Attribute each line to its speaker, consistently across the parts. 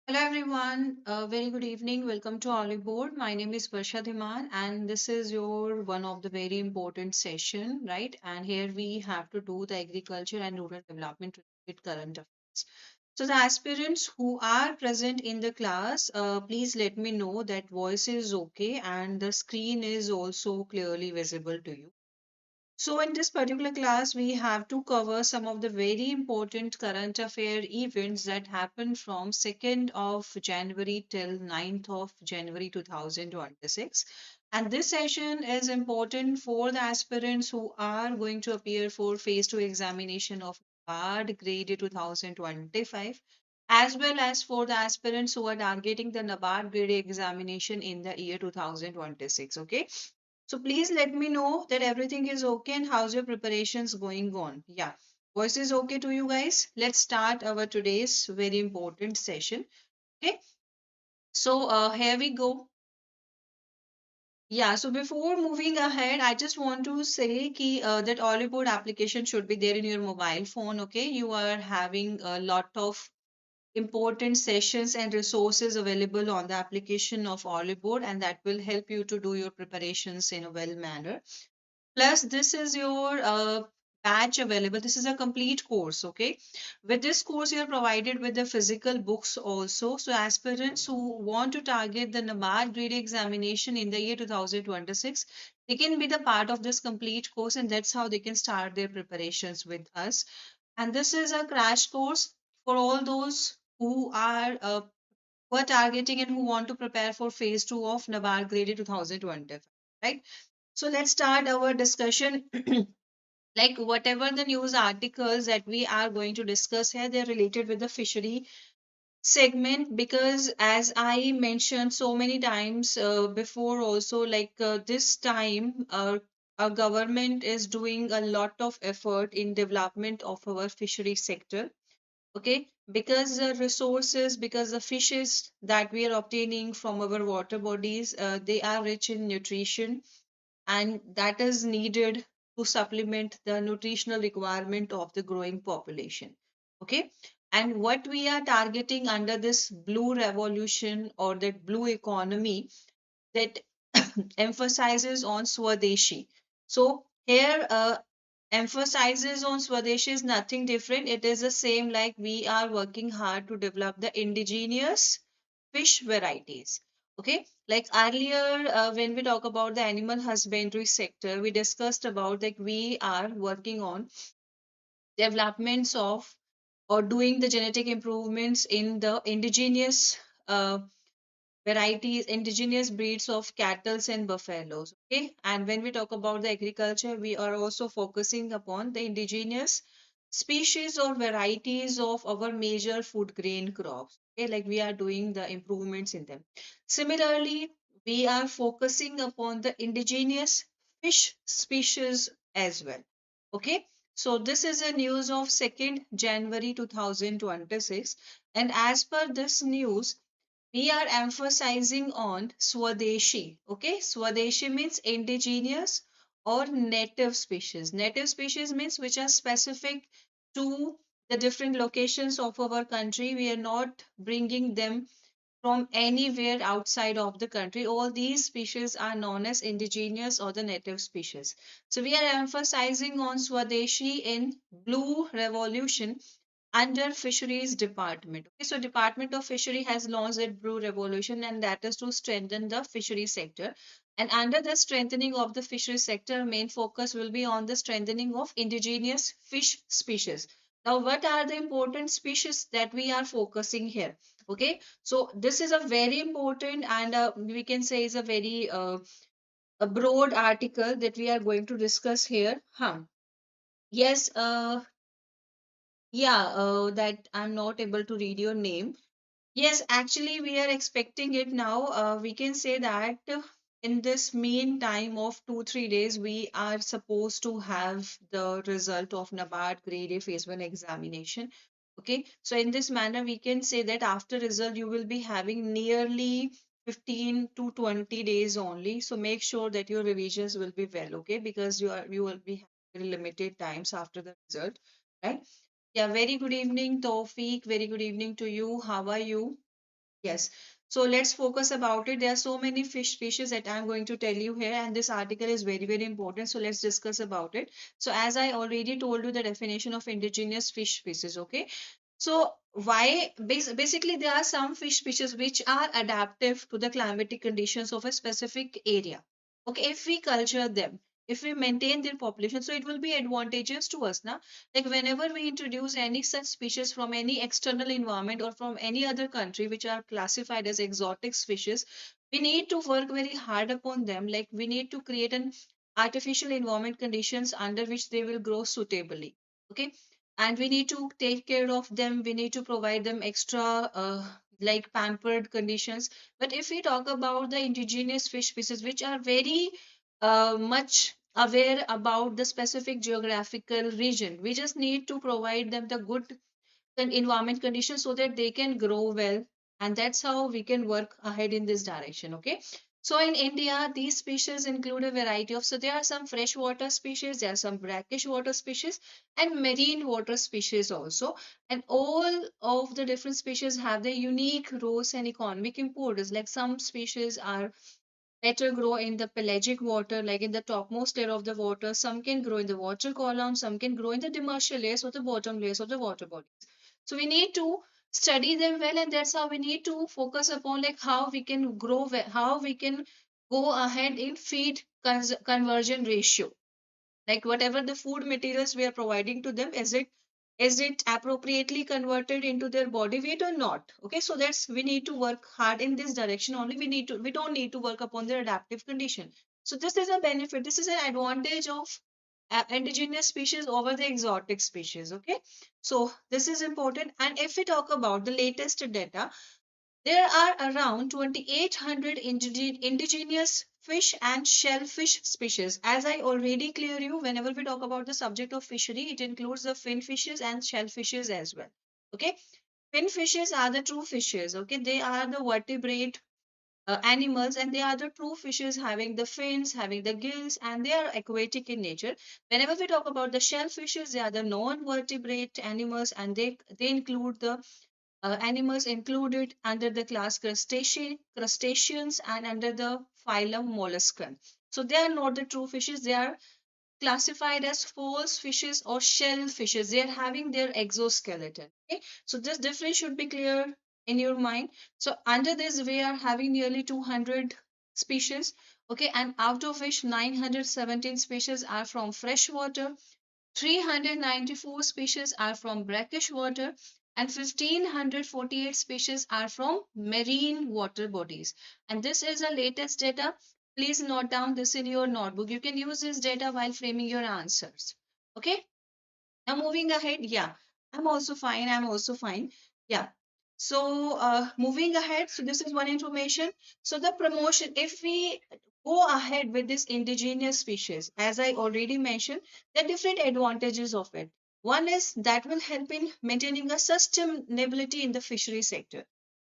Speaker 1: Hello everyone, very good evening. Welcome to Olive Board. My name is Varsha Dhiman and this is your one of the very important session, right? And here we have to do the agriculture and rural development related current affairs. So the aspirants who are present in the class, please let me know that voice is okay and the screen is also clearly visible to you. So, in this particular class, we have to cover some of the very important current affair events that happened from 2nd of January till 9th of January 2026. And this session is important for the aspirants who are going to appear for phase 2 examination of NABARD Grade A 2025, as well as for the aspirants who are targeting the NABARD Grade A examination in the year 2026. Okay, so please let me know that everything is okay and how's your preparations going on. Yeah, voice is okay to you guys. Let's start our today's very important session. Okay, so here we go. Yeah, so before moving ahead, I just want to say that Olive Board application should be there in your mobile phone. Okay, you are having a lot of important sessions and resources available on the application of Olive Board, and that will help you to do your preparations in a well manner. Plus, this is your batch available. This is a complete course, okay? With this course, you're provided with the physical books also. So, aspirants who want to target the NABARD grade examination in the year 2026, they can be the part of this complete course, and that's how they can start their preparations with us. And this is a crash course for all those who are targeting and who want to prepare for phase 2 of NABARD grade 2025, right? So let's start our discussion. Like whatever the news articles that we are going to discuss here, they're related with the fishery segment because, as I mentioned so many times before, also this time, our government is doing a lot of effort in development of our fishery sector. Okay, because the resources, because the fishes that we are obtaining from our water bodies, they are rich in nutrition and that is needed to supplement the nutritional requirement of the growing population. Okay, and what we are targeting under this blue revolution or that blue economy that emphasizes on Swadeshi. So here emphasizes on Swadeshi is nothing different. It is the same like we are working hard to develop the indigenous fish varieties. Okay, like earlier when we talk about the animal husbandry sector, we discussed about that we are working on developments of or doing the genetic improvements in the indigenous varieties, indigenous breeds of cattle and buffaloes. Okay, and when we talk about the agriculture, we are also focusing upon the indigenous species or varieties of our major food grain crops. Okay, like we are doing the improvements in them. Similarly, we are focusing upon the indigenous fish species as well. Okay, so this is a news of 2nd January 2026, and as per this news, we are emphasizing on Swadeshi. Okay, Swadeshi means indigenous or native species. Native species means which are specific to the different locations of our country. We are not bringing them from anywhere outside of the country. All these species are known as indigenous or the native species. So we are emphasizing on Swadeshi in Blue Revolution under Fisheries Department. Okay, so Department of Fishery has launched a Blue Revolution, and that is to strengthen the fishery sector. And under the strengthening of the fishery sector, main focus will be on the strengthening of indigenous fish species. Now, what are the important species that we are focusing here? Okay, so this is a very important and we can say is a very a broad article that we are going to discuss here. Yes, yeah, that I'm not able to read your name. Yes, actually, we are expecting it now. We can say that in this mean time of 2 3 days, we are supposed to have the result of NABARD Grade A Phase 1 examination. Okay, so in this manner, we can say that after result, you will be having nearly 15 to 20 days only. So make sure that your revisions will be well, okay, because you will be having very limited times after the result, right? Yeah, very good evening, Tawfiq. Very good evening to you. How are you? Yes. So let's focus about it. There are so many fish species that I'm going to tell you here, and this article is very, very important. So let's discuss about it. So as I already told you the definition of indigenous fish species, okay? So basically there are some fish species which are adaptive to the climatic conditions of a specific area. Okay, if we culture them, if we maintain their population, so it will be advantageous to us now. Like whenever we introduce any such species from any external environment or from any other country which are classified as exotic species, we need to work very hard upon them. Like we need to create an artificial environment conditions under which they will grow suitably. Okay, and we need to take care of them, we need to provide them extra like pampered conditions. But if we talk about the indigenous fish species which are very much aware about the specific geographical region, we just need to provide them the good environment conditions so that they can grow well, and that's how we can work ahead in this direction. Okay, so in India these species include a variety of, so there are some freshwater species, there are some brackish water species, and marine water species also, and all of the different species have their unique roles and economic importance. Like some species are better grow in the pelagic water, like in the topmost layer of the water. Some can grow in the water column, some can grow in the demersal layers or the bottom layers of the water bodies. So we need to study them well, and that's how we need to focus upon like how we can grow, how we can go ahead in feed conversion ratio. Like whatever the food materials we are providing to them, is it appropriately converted into their body weight or not? Okay, so that's we need to work hard in this direction only. We don't need to work upon their adaptive condition. So this is a benefit, this is an advantage of indigenous species over the exotic species. Okay, so this is important. And if we talk about the latest data, there are around 2,800 indigenous fish and shellfish species. As I already clear you, whenever we talk about the subject of fishery, it includes the fin fishes and shellfishes as well. Okay, fin fishes are the true fishes. Okay, they are the vertebrate animals, and they are the true fishes having the fins, having the gills, and they are aquatic in nature. Whenever we talk about the shellfishes, they are the non-vertebrate animals, and they include the animals included under the class crustaceans and under the phylum molluscan. So they are not the true fishes, they are classified as false fishes or shell fishes. They are having their exoskeleton. Okay, so this difference should be clear in your mind. So under this, we are having nearly 200 species. Okay, and out of which 917 species are from freshwater, 394 species are from brackish water, and 1548 species are from marine water bodies. And this is the latest data. Please note down this in your notebook. You can use this data while framing your answers. Okay, now moving ahead. Yeah, I'm also fine. I'm also fine. Yeah. So moving ahead, so this is one information. So the promotion, if we go ahead with this indigenous species, as I already mentioned, there are different advantages of it. One is that will help in maintaining a sustainability in the fishery sector.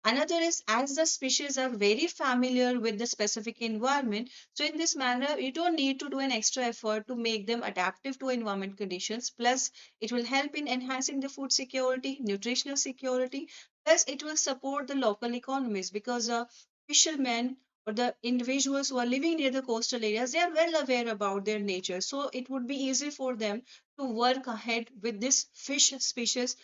Speaker 1: Another is as the species are very familiar with the specific environment, so in this manner, you don't need to do an extra effort to make them adaptive to environment conditions. Plus, it will help in enhancing the food security, nutritional security. Plus, it will support the local economies because fishermen or the individuals who are living near the coastal areas, they are well aware about their nature. So it would be easy for them to work ahead with this fish species.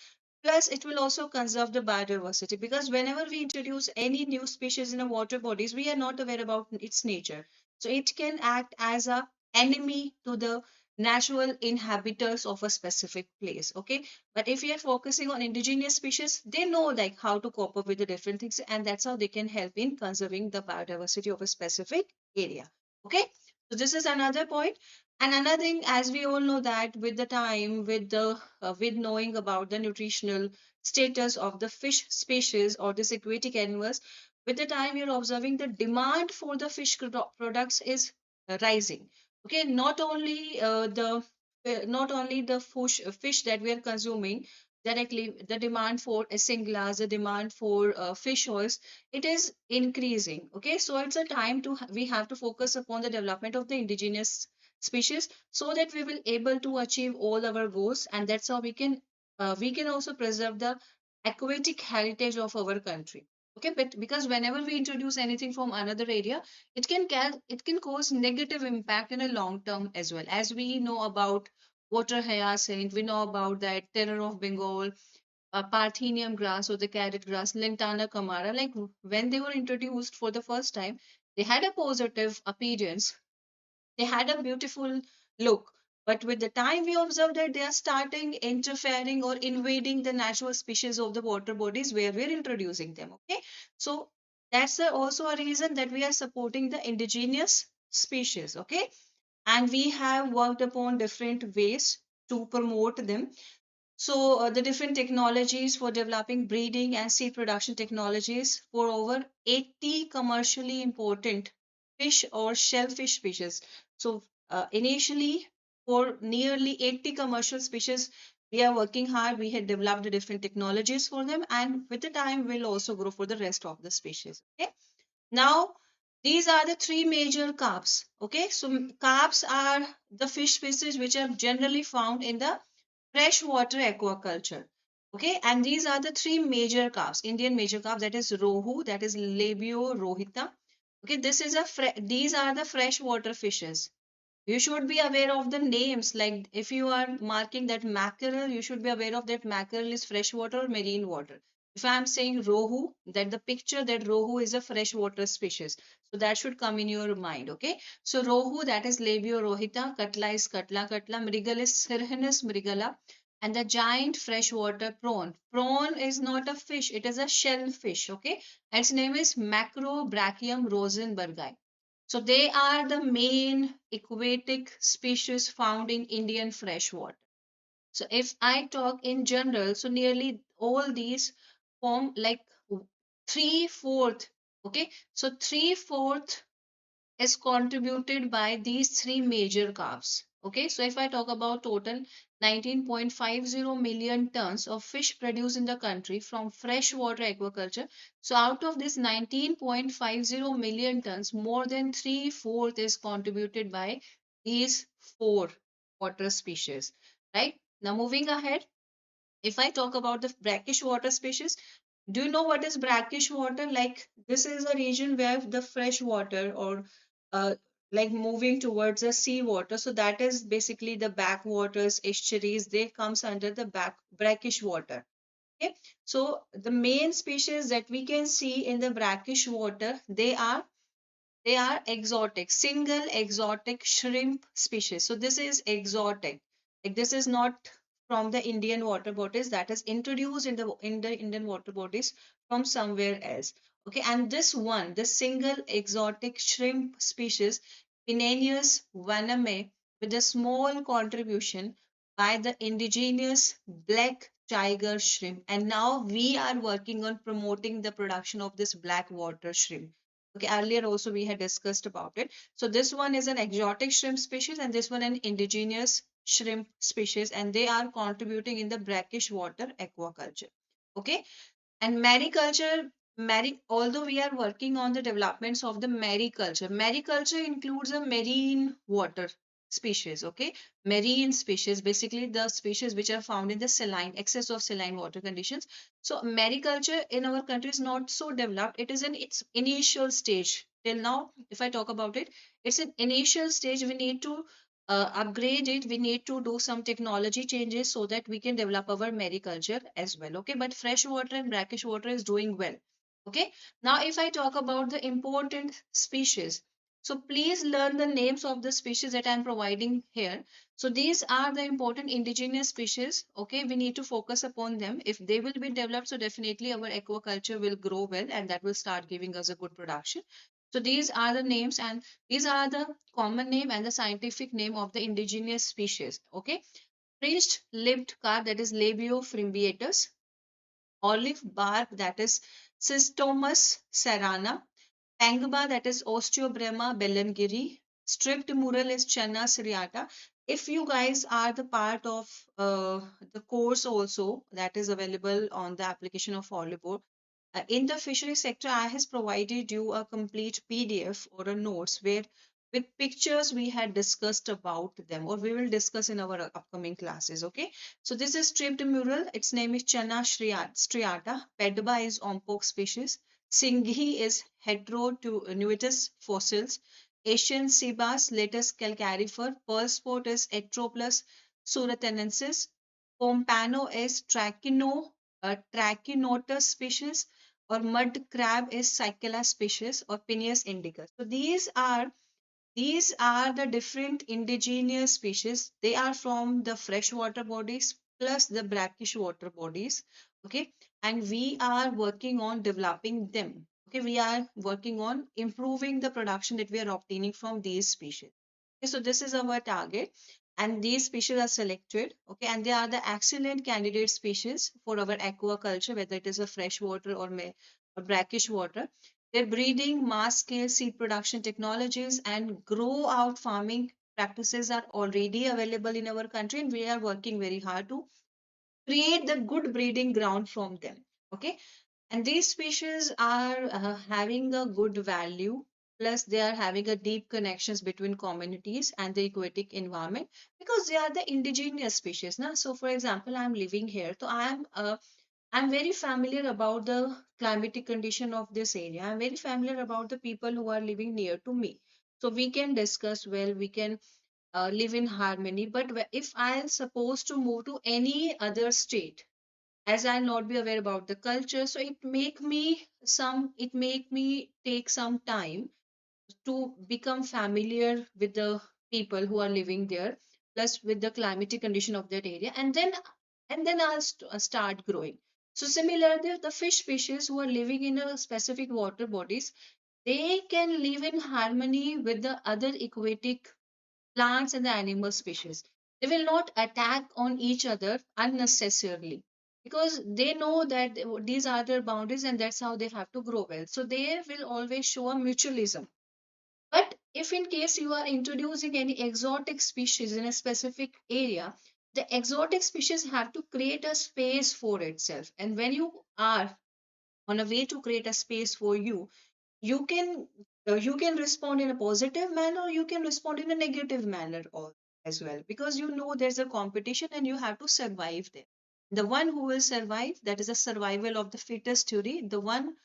Speaker 1: Plus, it will also conserve the biodiversity because whenever we introduce any new species in the water bodies, we are not aware about its nature. So it can act as a enemy to the natural inhabitants of a specific place. Okay, but if we are focusing on indigenous species, they know like how to cope up with the different things, and that's how they can help in conserving the biodiversity of a specific area. Okay, so this is another point. And another thing, as we all know that with the time, with knowing about the nutritional status of the fish species or this aquatic animals, with the time you're observing the demand for the products is rising. Okay, not only the fish that we are consuming directly, the demand for isinglass, the demand for fish oils, it is increasing. Okay, so it's a time to we have to focus upon the development of the indigenous species so that we will able to achieve all our goals, and that's how we can also preserve the aquatic heritage of our country. Okay, but because whenever we introduce anything from another area, it can cause negative impact in a long term as well. As we know about water hyacinth, we know about that terror of Bengal, Parthenium grass or the carrot grass, Lantana camara. Like when they were introduced for the first time, they had a positive appearance, they had a beautiful look. But with the time, we observe that they are starting interfering or invading the natural species of the water bodies where we're introducing them. Okay. So that's also a reason that we are supporting the indigenous species. Okay. And we have worked upon different ways to promote them. So, the different technologies for developing breeding and seed production technologies for over 80 commercially important fish or shellfish species. So, initially, for nearly 80 commercial species, we are working hard. We had developed the different technologies for them, and with the time, we'll also grow for the rest of the species. Okay. Now, these are the three major carps. Okay, so carps are the fish species which are generally found in the freshwater aquaculture. Okay, and these are the three major carps, Indian major carp, that is rohu, that is labio rohita. Okay, these are the freshwater fishes. You should be aware of the names. Like if you are marking that mackerel, you should be aware of that mackerel is freshwater or marine water. If I am saying rohu, that the picture that rohu is a freshwater species. So that should come in your mind. Okay. So rohu, that is labio rohita, katla is katla, mrigal is sirhinus mrigala, and the giant freshwater prawn. Prawn is not a fish, it is a shellfish. Okay. And its name is Macrobrachium rosenbergi. So they are the main aquatic species found in Indian freshwater. So if I talk in general, so nearly all these form like three-fourth. Okay, so three-fourth is contributed by these three major calves. Okay, so if I talk about total 19.50 million tons of fish produced in the country from freshwater aquaculture. So out of this 19.50 million tons, more than three-fourth is contributed by these four water species. Right? Now moving ahead, if I talk about the brackish water species, do you know what is brackish water? Like this is a region where the fresh water or uh, like moving towards the sea water. So that is basically the backwaters, estuaries. They comes under the brackish water. Okay. So the main species that we can see in the brackish water, they are exotic, single exotic shrimp species. So this is exotic. Like this is not from the Indian water bodies, that is introduced in the Indian water bodies from somewhere else. Okay, and this single exotic shrimp species, Pinanius vaname, with a small contribution by the indigenous black tiger shrimp. And now we are working on promoting the production of this black water shrimp. Okay, earlier also we had discussed about it. So this one is an exotic shrimp species and this one an indigenous shrimp species, and they are contributing in the brackish water aquaculture. Okay, and mariculture, although we are working on the developments of the mariculture, mariculture includes a marine water species. Okay, marine species, basically the species which are found in the saline, excess of saline water conditions. So mariculture in our country is not so developed. It is in its initial stage. Till now, if I talk about it, it's an initial stage. We need to upgrade it. We need to do some technology changes so that we can develop our mariculture as well. Okay, but fresh water and brackish water is doing well. Okay, now if I talk about the important species, so please learn the names of the species that I'm providing here. So these are the important indigenous species. Okay, we need to focus upon them. If they will be developed, so definitely our aquaculture will grow well and that will start giving us a good production. So these are the names, and these are the common name and the scientific name of the indigenous species. Okay, fringed lipped carp, that is Labio frimbiatus, olive bark, that is Cystomus serrana, Pangba, that is Osteobrema bellengeri, stripped mural is Channa seriata. If you guys are the part of the course also that is available on the application of Oliver, in the fishery sector, I has provided you a complete PDF or a notes where with pictures we had discussed about them, or we will discuss in our upcoming classes. Okay, so this is stripped mural. Its name is Channa striata. Pedba is Ompok species. Singhi is heteronuitous fossils. Asian Cebus, Latus calcarifer. Pearl sport is Etroplus suratenensis. Pompano is Trachinotus species, or mud crab is Cycala species, or Pineus indica. So these are the different indigenous species. They are from the freshwater bodies plus the brackish water bodies. Okay. And we are working on developing them. Okay. We are working on improving the production that we are obtaining from these species. Okay. So this is our target. And these species are selected. Okay. And they are the excellent candidate species for our aquaculture, whether it is a freshwater or brackish water. Their breeding, mass scale seed production technologies, and grow out farming practices are already available in our country, and we are working very hard to create the good breeding ground from them. Okay, and these species are having a good value, plus they are having a deep connections between communities and the aquatic environment, because they are the indigenous species. Na? So, for example, I'm living here, so I'm very familiar about the climatic condition of this area. I'm very familiar about the people who are living near to me. So we can discuss well, we can live in harmony. But if I'm supposed to move to any other state, as I'll not be aware about the culture, so it make me take some time to become familiar with the people who are living there, plus with the climatic condition of that area, and then I'll start growing. So similarly, the fish species who are living in a specific water bodies, they can live in harmony with the other aquatic plants and the animal species. They will not attack on each other unnecessarily, because they know that these are their boundaries and that's how they have to grow well. So they will always show a mutualism. But if in case you are introducing any exotic species in a specific area, the exotic species have to create a space for itself. And when you are on a way to create a space for you, you can respond in a positive manner, you can respond in a negative manner as well, because you know there's a competition and you have to survive there. The one who will survive, that is a survival of the fittest theory. The one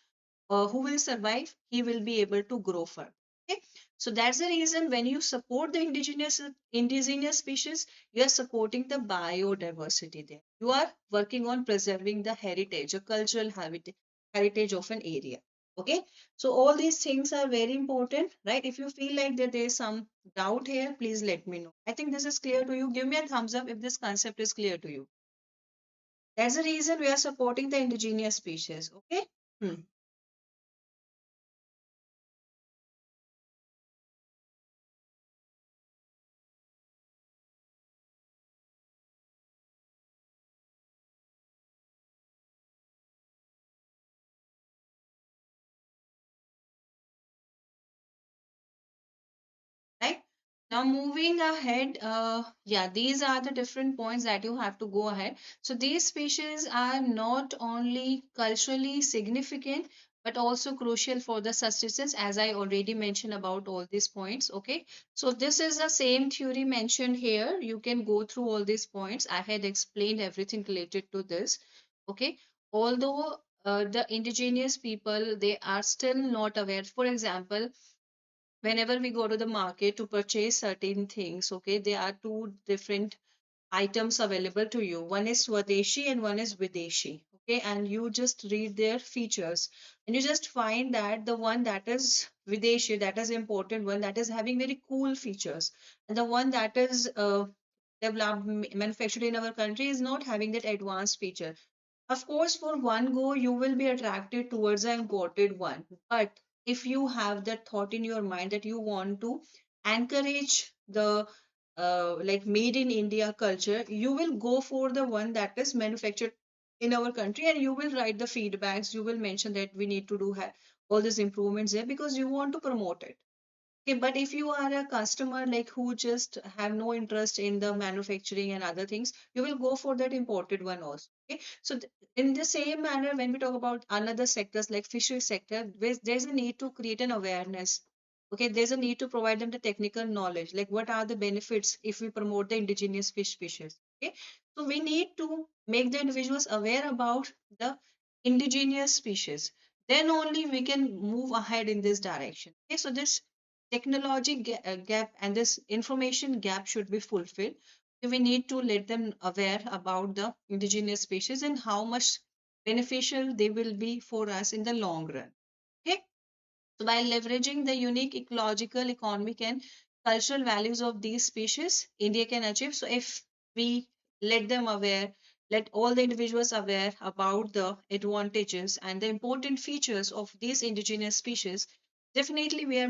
Speaker 1: who will survive, he will be able to grow further. Okay, so that's the reason when you support the indigenous species, you are supporting the biodiversity there. You are working on preserving the heritage, a cultural heritage of an area. Okay, so all these things are very important, right? If you feel like that there is some doubt here, please let me know. I think this is clear to you. Give me a thumbs up if this concept is clear to you. That's the reason we are supporting the indigenous species. Okay. Hmm. Right? Now, moving ahead, yeah, these are the different points that you have to go ahead. So, these species are not only culturally significant but also crucial for the subsistence, as I already mentioned about all these points. Okay, so this is the same theory mentioned here. You can go through all these points. I had explained everything related to this. Okay, although the indigenous people, they are still not aware. For example, whenever we go to the market to purchase certain things, okay, there are two different items available to you. One is Swadeshi and one is Videshi. Okay, and you just read their features and you just find that the one that is Videshi, that is important one, that is having very cool features, and the one that is developed, manufactured in our country is not having that advanced feature. Of course, for one go, you will be attracted towards the imported one. But if you have that thought in your mind that you want to encourage the like made in India culture, you will go for the one that is manufactured in our country, and you will write the feedbacks. You will mention that we need to do all these improvements there because you want to promote it. Okay, but if you are a customer like who just have no interest in the manufacturing and other things, you will go for that imported one also. Okay, so in the same manner, when we talk about another sectors like fishery sector, there's a need to create an awareness. Okay, there's a need to provide them the technical knowledge, like what are the benefits if we promote the indigenous fish species. Okay, so we need to make the individuals aware about the indigenous species. then only we can move ahead in this direction. Okay, so this technology gap and this information gap should be fulfilled. We need to let them aware about the indigenous species and how much beneficial they will be for us in the long run. Okay, so by leveraging the unique ecological, economic, and cultural values of these species, India can achieve. So if we let them aware, let all the individuals aware about the advantages and the important features of these indigenous species, definitely we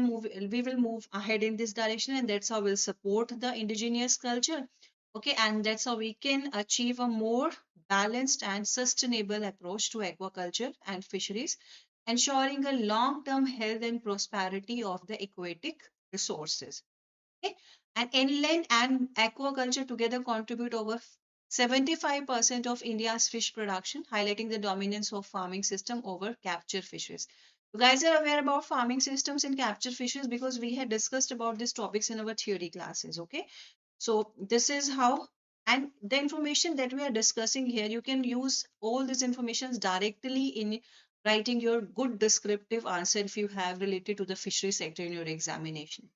Speaker 1: will move ahead in this direction, and that's how we'll support the indigenous culture. Okay, and that's how we can achieve a more balanced and sustainable approach to aquaculture and fisheries, ensuring a long-term health and prosperity of the aquatic resources. Okay? And inland and aquaculture together contribute over 75% of India's fish production, highlighting the dominance of farming system over capture fishes. You guys are aware about farming systems and capture fishes because we had discussed about these topics in our theory classes. Okay, so this is how, and the information that we are discussing here, you can use all these informations directly in writing your good descriptive answer if you have related to the fishery sector in your examination.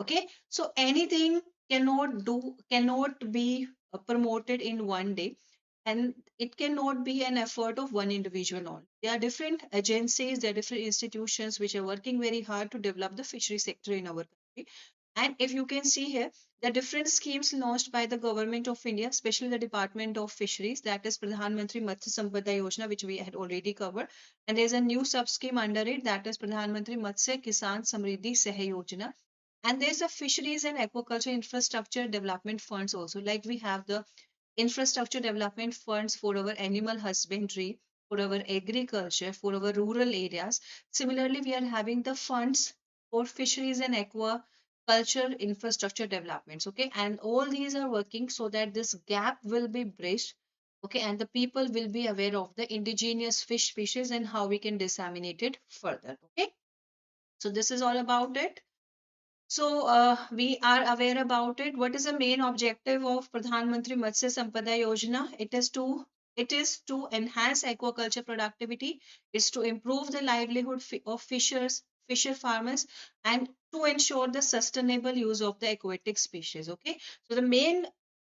Speaker 1: Okay, so anything cannot be promoted in one day, and it cannot be an effort of one individual only. There are different agencies, there are different institutions which are working very hard to develop the fishery sector in our country. And if you can see here, the different schemes launched by the government of India, especially the Department of Fisheries, that is Pradhan Mantri Matsya Sampada Yojana, which we had already covered. And there's a new sub scheme under it, that is Pradhan Mantri Matsya Kisan Samriddhi Sahay Yojana. And there's a fisheries and aquaculture infrastructure development funds also. Like we have the infrastructure development funds for our animal husbandry, for our agriculture, for our rural areas. Similarly, we are having the funds for fisheries and aquaculture infrastructure developments. Okay, and all these are working so that this gap will be bridged. Okay, and the people will be aware of the indigenous fish species and how we can disseminate it further. Okay, so this is all about it. So we are aware about it. What is the main objective of Pradhan Mantri Matsya Sampada Yojana? It is to enhance aquaculture productivity. It's to improve the livelihood of fisher farmers, and to ensure the sustainable use of the aquatic species. Okay. So the main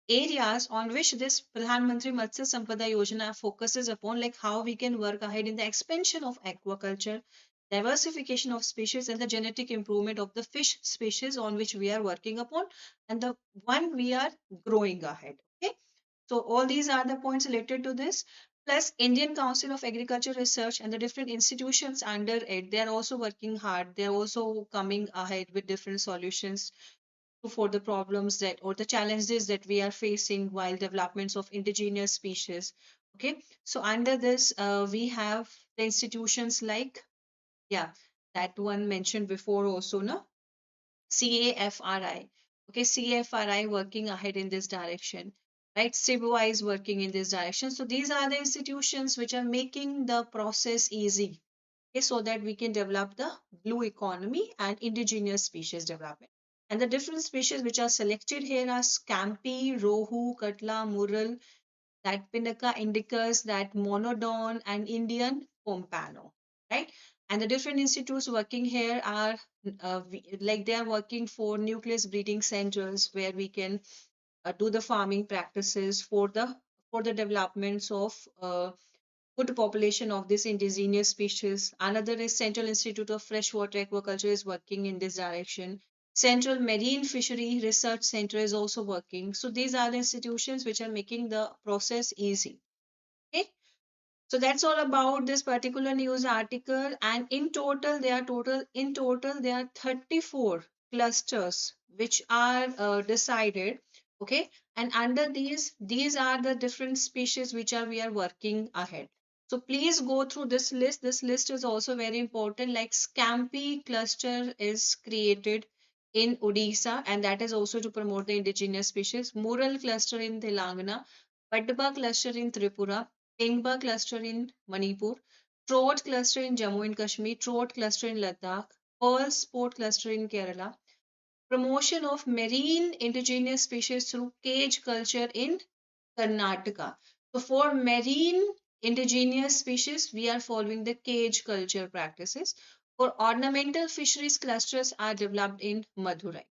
Speaker 1: areas on which this Pradhan Mantri Matsya Sampada Yojana focuses upon, like how we can work ahead in the expansion of aquaculture, diversification of species, and the genetic improvement of the fish species on which we are working upon, and the one we are growing ahead. Okay, so all these are the points related to this. Plus, Indian Council of Agriculture Research and the different institutions under it, they are also working hard. They are also coming ahead with different solutions for the problems that or the challenges that we are facing while developments of indigenous species. Okay, so under this, we have the institutions like, yeah, that one mentioned before also, no? CAFRI. Okay, CAFRI working ahead in this direction, right? CIBUI is working in this direction. So these are the institutions which are making the process easy, okay, so that we can develop the blue economy and indigenous species development. And the different species which are selected here are scampi, rohu, katla, mural, that Pinnaca indicus, that monodon, and Indian pompano, right? And the different institutes working here are like they are working for nucleus breeding centers where we can do the farming practices for the developments of good population of this indigenous species. Another is Central Institute of Freshwater Aquaculture is working in this direction. Central Marine Fishery Research Center is also working. So these are the institutions which are making the process easy. Okay. So that's all about this particular news article. And in total there are 34 clusters which are decided. Okay. And under these are the different species which are we are working ahead. So please go through this list. This list is also very important. Like Scampi cluster is created in Odisha, and that is also to promote the indigenous species. Mural cluster in Telangana, Padba cluster in Tripura, Tengba cluster in Manipur, Trout cluster in Jammu and Kashmir, Trout cluster in Ladakh, Pearl Sport cluster in Kerala, promotion of marine indigenous species through cage culture in Karnataka. So for marine indigenous species, we are following the cage culture practices. For ornamental fisheries, clusters are developed in Madurai.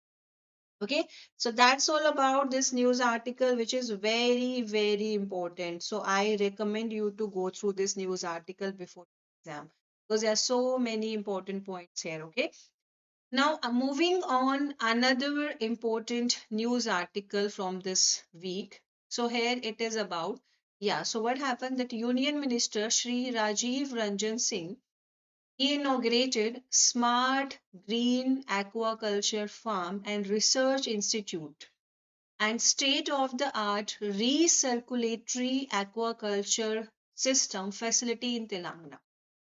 Speaker 1: Okay, so that's all about this news article, which is very, very important. So I recommend you to go through this news article before exam because there are so many important points here. Okay, now moving on, another important news article from this week. So here it is about, yeah. So what happened that Union Minister Shri Rajiv Ranjan Singh, he inaugurated Smart Green Aquaculture Farm and Research Institute and state-of-the-art recirculatory aquaculture system facility in Telangana.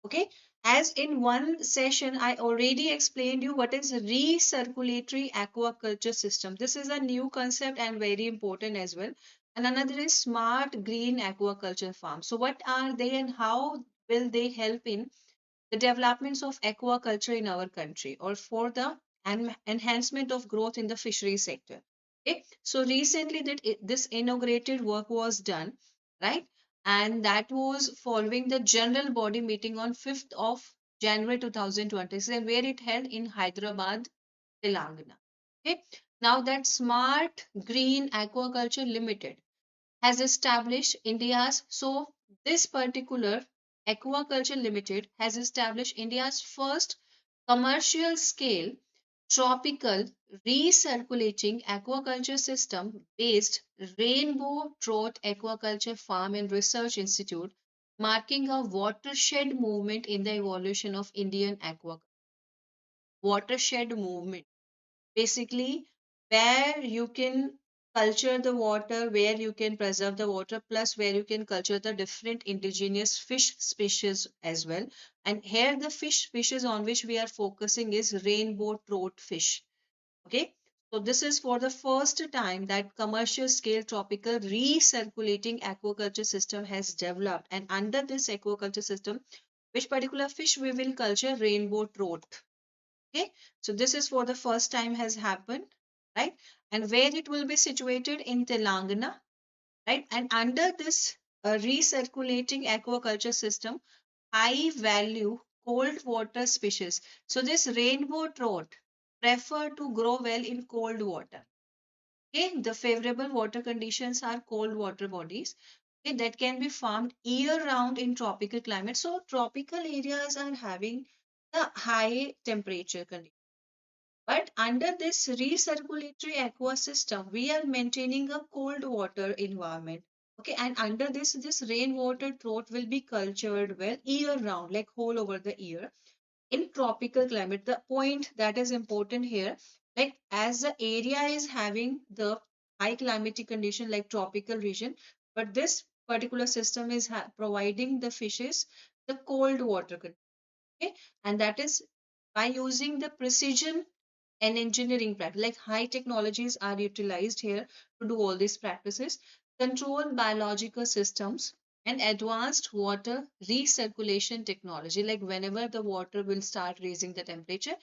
Speaker 1: Okay, as in one session, I already explained you what is recirculatory aquaculture system. This is a new concept and very important as well. And another is smart green aquaculture farm. So what are they and how will they help in the developments of aquaculture in our country or for the enhancement of growth in the fishery sector. Okay, so recently this inaugurated work was done, right? And that was following the general body meeting on 5th of January 2026, and where it held in Hyderabad, Telangana. Okay, now that Smart Green Aquaculture Limited has established India's, so this particular Aquaculture Limited has established India's first commercial scale tropical recirculating aquaculture system based Rainbow Trout Aquaculture Farm and Research Institute, marking a watershed movement in the evolution of Indian aquaculture. Watershed movement basically where you can culture the water, where you can preserve the water, plus where you can culture the different indigenous fish species as well. And here the fish species on which we are focusing is rainbow trout fish. Okay, so this is for the first time that commercial scale tropical recirculating aquaculture system has developed, and under this aquaculture system which particular fish we will culture? Rainbow trout. Okay, so this is for the first time has happened, right? And where it will be situated in Telangana, right? And under this recirculating aquaculture system, high value cold water species. So this rainbow trout prefer to grow well in cold water. Okay, the favorable water conditions are cold water bodies. Okay, that can be farmed year round in tropical climate. So tropical areas are having the high temperature conditions, but under this recirculatory aqua system, we are maintaining a cold water environment. Okay, and under this rainwater trout will be cultured well year round, like whole over the year in tropical climate. The point that is important here, like as the area is having the high climatic condition like tropical region, but this particular system is providing the fishes the cold water okay, and that is by using the precision and engineering practice like high technologies are utilized here to do all these practices, control biological systems and advanced water recirculation technology, like whenever the water will start raising the temperature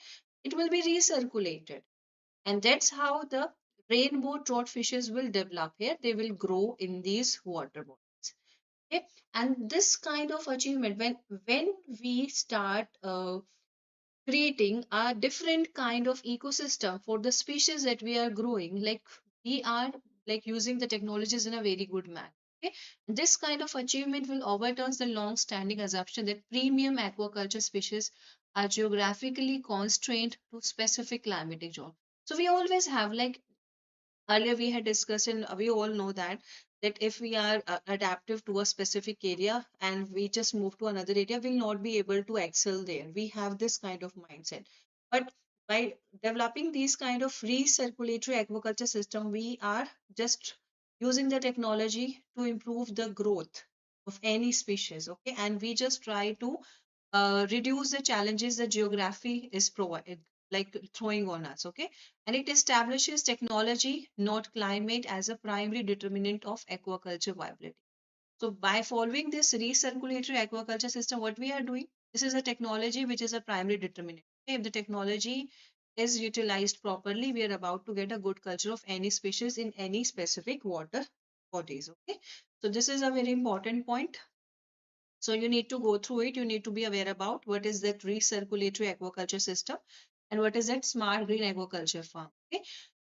Speaker 1: it will be recirculated, and that's how the rainbow trout fishes will develop here. They will grow in these water bodies. Okay, and this kind of achievement, when we start creating a different kind of ecosystem for the species that we are growing, like we are like using the technologies in a very good manner. Okay, this kind of achievement will overturn the long standing assumption that premium aquaculture species are geographically constrained to specific climatic zone. So we always have, like earlier we had discussed, and we all know that if we are adaptive to a specific area and we just move to another area, we'll not be able to excel there. We have this kind of mindset, but by developing these kind of recirculatory aquaculture system, we are just using the technology to improve the growth of any species. Okay, and we just try to reduce the challenges that geography is provided, like throwing on us. Okay, and it establishes technology, not climate, as a primary determinant of aquaculture viability. So by following this recirculatory aquaculture system, what we are doing, this is a technology which is a primary determinant. Okay, if the technology is utilized properly, we are about to get a good culture of any species in any specific water bodies. Okay, so this is a very important point. So you need to go through it. You need to be aware about what is that recirculatory aquaculture system and what is that smart green aquaculture farm. Okay.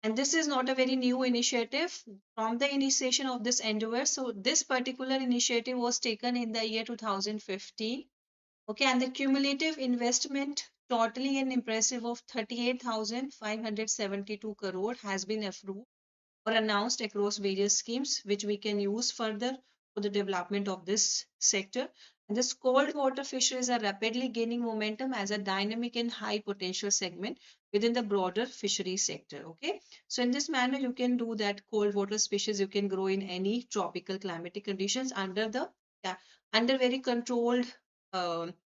Speaker 1: And this is not a very new initiative from the initiation of this endeavor. So this particular initiative was taken in the year 2015. Okay. And the cumulative investment totally an impressive of 38,572 crore has been approved or announced across various schemes, which we can use further for the development of this sector. And this cold water fisheries are rapidly gaining momentum as a dynamic and high potential segment within the broader fishery sector. Okay, so in this manner, you can do that cold water species you can grow in any tropical climatic conditions under the yeah, under very controlled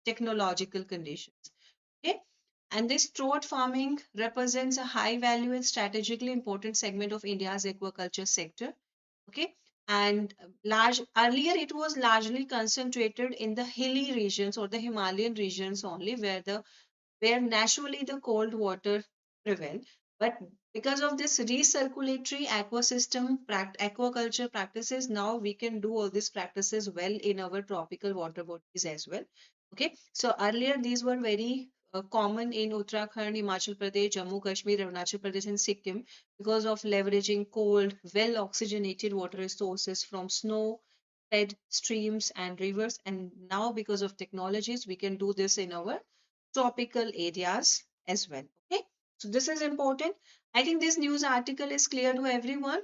Speaker 1: technological conditions. Okay, and this trout farming represents a high value and strategically important segment of India's aquaculture sector. Okay. And large earlier it was largely concentrated in the hilly regions or the Himalayan regions only where naturally the cold water prevail. But because of this recirculatory aquaculture practices, now we can do all these practices well in our tropical water bodies as well. Okay, so earlier these were very common in Uttarakhand, Himachal Pradesh, Jammu Kashmir, Arunachal Pradesh, and Sikkim because of leveraging cold, well oxygenated water resources from snow fed streams and rivers. And now, because of technologies, we can do this in our tropical areas as well. Okay, so this is important. I think this news article is clear to everyone.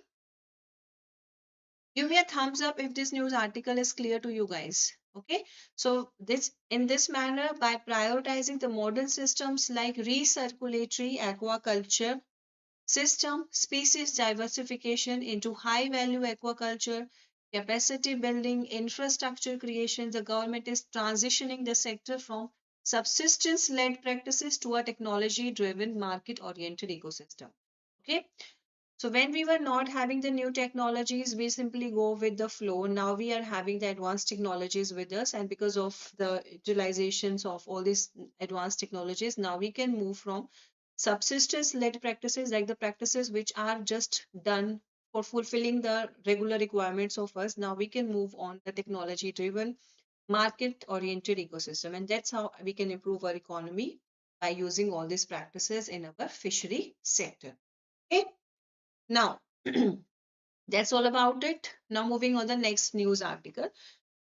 Speaker 1: Give me a thumbs up if this news article is clear to you guys. Okay, so this in this manner, by prioritizing the modern systems like recirculatory aquaculture system, species diversification into high value aquaculture, capacity building, infrastructure creation, the government is transitioning the sector from subsistence led practices to a technology driven market oriented ecosystem. Okay, so when we were not having the new technologies, we simply go with the flow. Now we are having the advanced technologies with us, and because of the utilizations of all these advanced technologies, now we can move from subsistence led practices like the practices which are just done for fulfilling the regular requirements of us. Now we can move on the technology driven market oriented ecosystem, and that's how we can improve our economy by using all these practices in our fishery sector. Okay, now that's all about it. Now moving on the next news article.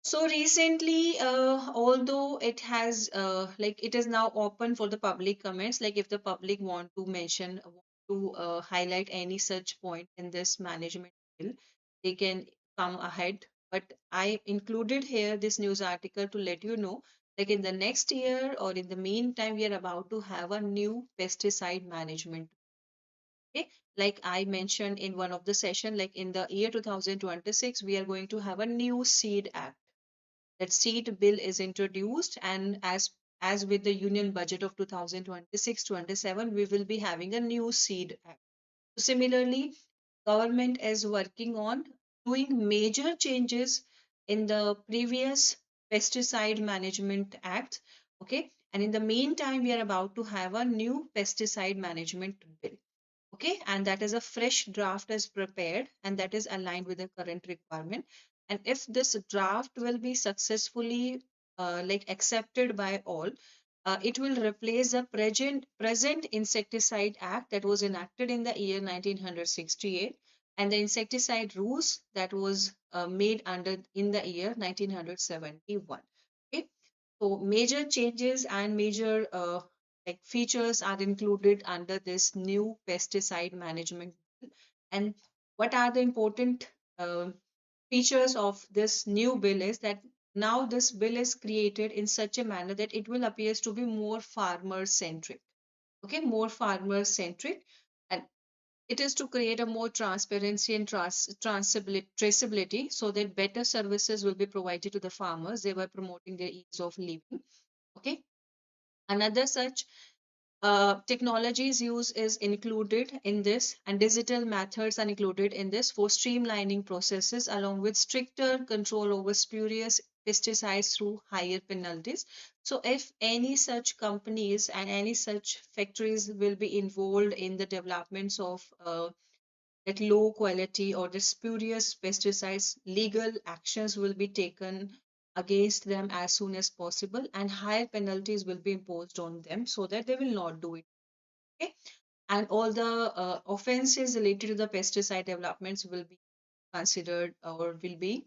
Speaker 1: So recently, although it has like it is now open for the public comments, like if the public want to mention, want to highlight any such point in this management bill, they can come ahead. But I included here this news article to let you know, like in the next year or in the meantime, we are about to have a new pesticide management. Okay, like I mentioned in one of the session, like in the year 2026, we are going to have a new seed act. That seed bill is introduced, and as with the union budget of 2026-27, we will be having a new seed act. So similarly, government is working on doing major changes in the previous pesticide management act. Okay, and in the meantime, we are about to have a new pesticide management bill. Okay, and that is a fresh draft is prepared and that is aligned with the current requirement. And if this draft will be successfully like accepted by all, it will replace the present insecticide act that was enacted in the year 1968 and the insecticide rules that was made under in the year 1971. Okay, so major changes and major like features are included under this new pesticide management bill. And what are the important features of this new bill is that now this bill is created in such a manner that it will appears to be more farmer centric. Okay, more farmer centric, and it is to create a more transparency and traceability so that better services will be provided to the farmers, thereby promoting their ease of living. Okay, another such technologies use is included in this, and digital methods are included in this for streamlining processes, along with stricter control over spurious pesticides through higher penalties. So, if any such companies and any such factories will be involved in the developments of that low quality or the spurious pesticides, legal actions will be taken against them as soon as possible, and higher penalties will be imposed on them so that they will not do it. Okay? And all the offenses related to the pesticide developments will be considered, or will be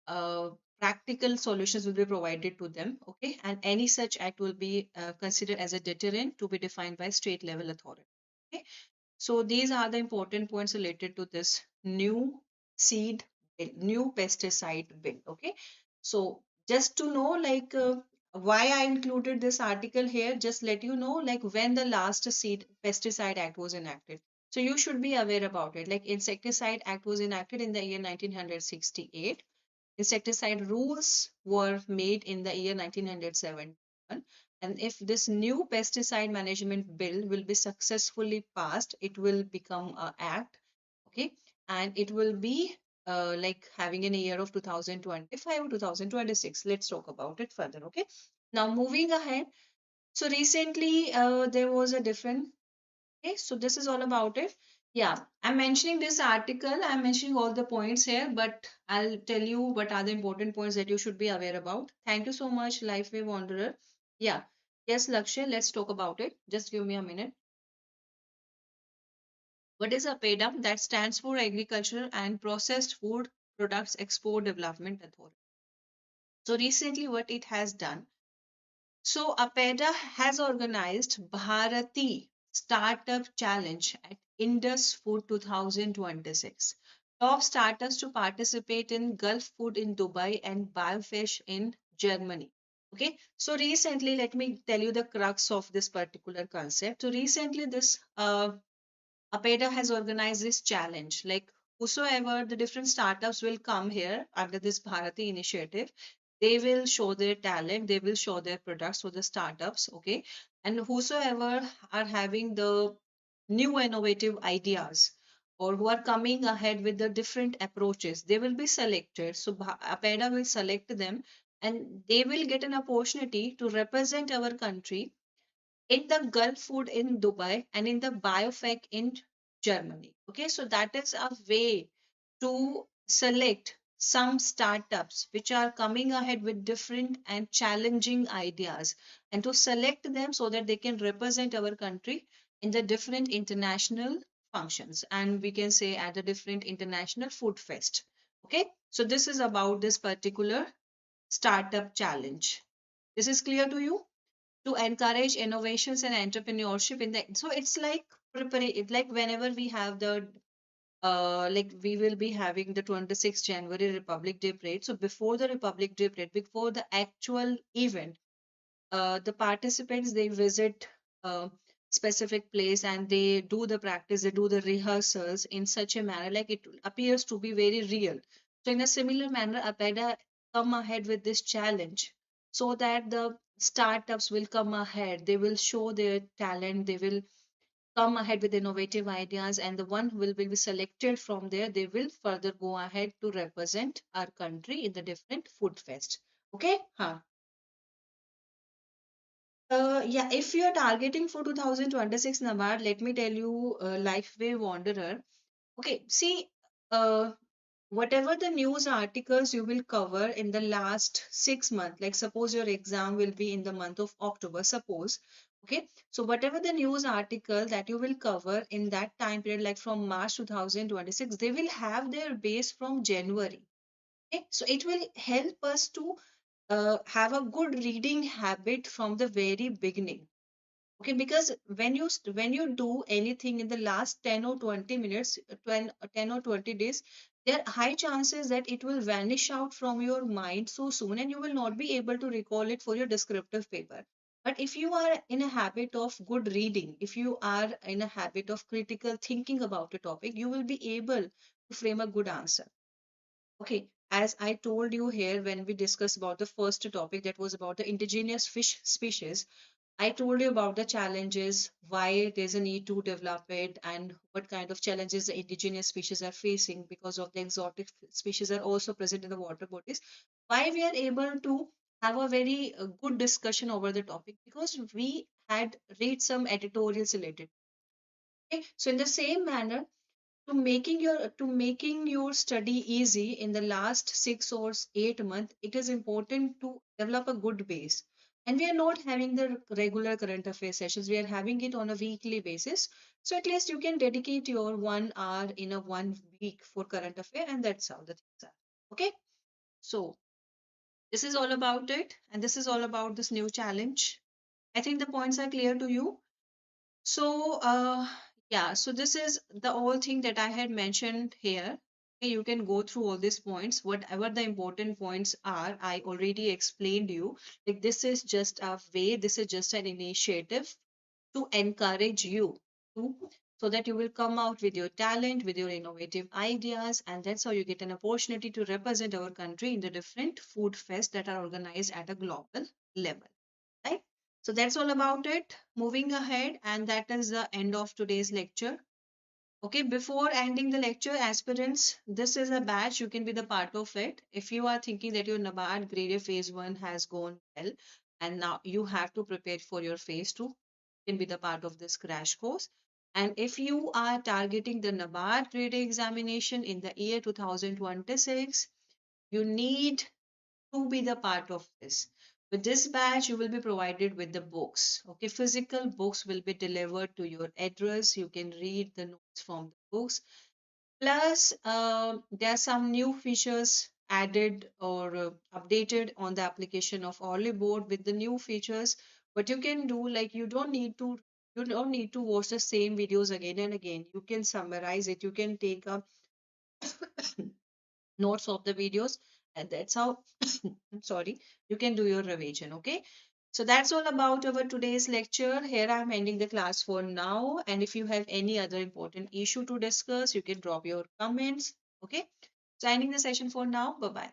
Speaker 1: uh, practical solutions will be provided to them. Okay, and any such act will be considered as a deterrent to be defined by state level authority. Okay, so these are the important points related to this new seed bill, new pesticide bill. Okay, so just to know, like, why I included this article here, just let you know, like, when the last seed pesticide act was enacted. So you should be aware about it. Like, insecticide act was enacted in the year 1968. Insecticide rules were made in the year 1971. And if this new pesticide management bill will be successfully passed, it will become an act. Okay. And it will be like having in a year of 2025 or 2026. Let's talk about it further. Okay. Now, moving ahead. So recently, there was a different. Okay, so this is all about it. Yeah, I'm mentioning this article. I'm mentioning all the points here, but I'll tell you what are the important points that you should be aware about. Thank you so much, Lifeway Wanderer. Yeah, yes, Lakshya, let's talk about it. Just give me a minute. What is APEDA? That stands for Agriculture and Processed Food Products Export Development Authority. So recently, what it has done. So APEDA has organized Bharati Startup Challenge at Indus Food 2026. Top startups to participate in Gulf Food in Dubai and Biofish in Germany. Okay, so recently, let me tell you the crux of this particular concept. So recently, this APEDA has organized this challenge. Like, whosoever the different startups will come here under this Bharati initiative, they will show their talent, they will show their products to the startups. Okay, and whosoever are having the new innovative ideas or who are coming ahead with the different approaches, they will be selected. So APEDA will select them, and they will get an opportunity to represent our country in the Gulf Food in Dubai and in the Biofec in Germany. Okay, so that is a way to select some startups which are coming ahead with different and challenging ideas, and to select them so that they can represent our country in the different international functions, and we can say at the different international food fest. Okay, so this is about this particular startup challenge. This is clear to you? To encourage innovations and entrepreneurship in the, so it's like prepare it, like whenever we have the like we will be having the 26th January Republic Day parade. So before the Republic Day parade, before the actual event, the participants, they visit a specific place and they do the practice, they do the rehearsals in such a manner like it appears to be very real. So in a similar manner, APEDA come ahead with this challenge so that the startups will come ahead, they will show their talent, they will come ahead with innovative ideas, and the one who will be selected from there, they will further go ahead to represent our country in the different food fest. Okay, huh? Yeah, if you're targeting for 2026 NABARD, let me tell you, Lifeway Wanderer. Okay, see, uh, whatever the news articles you will cover in the last 6 months, like suppose your exam will be in the month of October, suppose. Okay, so whatever the news article that you will cover in that time period, like from March 2026, they will have their base from January. Okay, so it will help us to have a good reading habit from the very beginning. Okay, because when you do anything in the last 10 or 20 minutes, 10 or 20 days, there are high chances that it will vanish out from your mind so soon and you will not be able to recall it for your descriptive paper. But if you are in a habit of good reading, if you are in a habit of critical thinking about a topic, you will be able to frame a good answer. Okay, as I told you here when we discussed about the first topic, that was about the indigenous fish species, I told you about the challenges, why there's a need to develop it, and what kind of challenges the indigenous species are facing because of the exotic species are also present in the water bodies. Why we are able to have a very good discussion over the topic, because we had read some editorials related. Okay? So in the same manner, To making your study easy in the last 6 or 8 months, it is important to develop a good base. And we are not having the regular current affairs sessions, we are having it on a weekly basis. So at least you can dedicate your 1 hour in a 1 week for current affair, and that's how the things are. Okay. So this is all about it, and this is all about this new challenge. I think the points are clear to you. So, yeah, so this is the whole thing that I had mentioned here. Okay, you can go through all these points. Whatever the important points are, I already explained you. Like, this is just a way, this is just an initiative to encourage you to, so that you will come out with your talent, with your innovative ideas, and that's how you get an opportunity to represent our country in the different food fests that are organized at a global level, right? So that's all about it. Moving ahead, and that is the end of today's lecture. Okay, before ending the lecture, aspirants, this is a batch. You can be the part of it. If you are thinking that your NABARD Grade A Phase 1 has gone well, and now you have to prepare for your Phase 2, you can be the part of this crash course. And if you are targeting the NABARD Grade A examination in the year 2026, you need to be the part of this. With this batch, you will be provided with the books. Okay, physical books will be delivered to your address. You can read the notes from the books. Plus, there are some new features added or updated on the application of Olive Board with the new features. What you can do, like you don't need to watch the same videos again and again. You can summarize it. You can take a notes of the videos, and that's how I'm sorry, you can do your revision. Okay, so that's all about our today's lecture. Here I'm ending the class for now, and if you have any other important issue to discuss, you can drop your comments. Okay, so ending the session for now. Bye bye.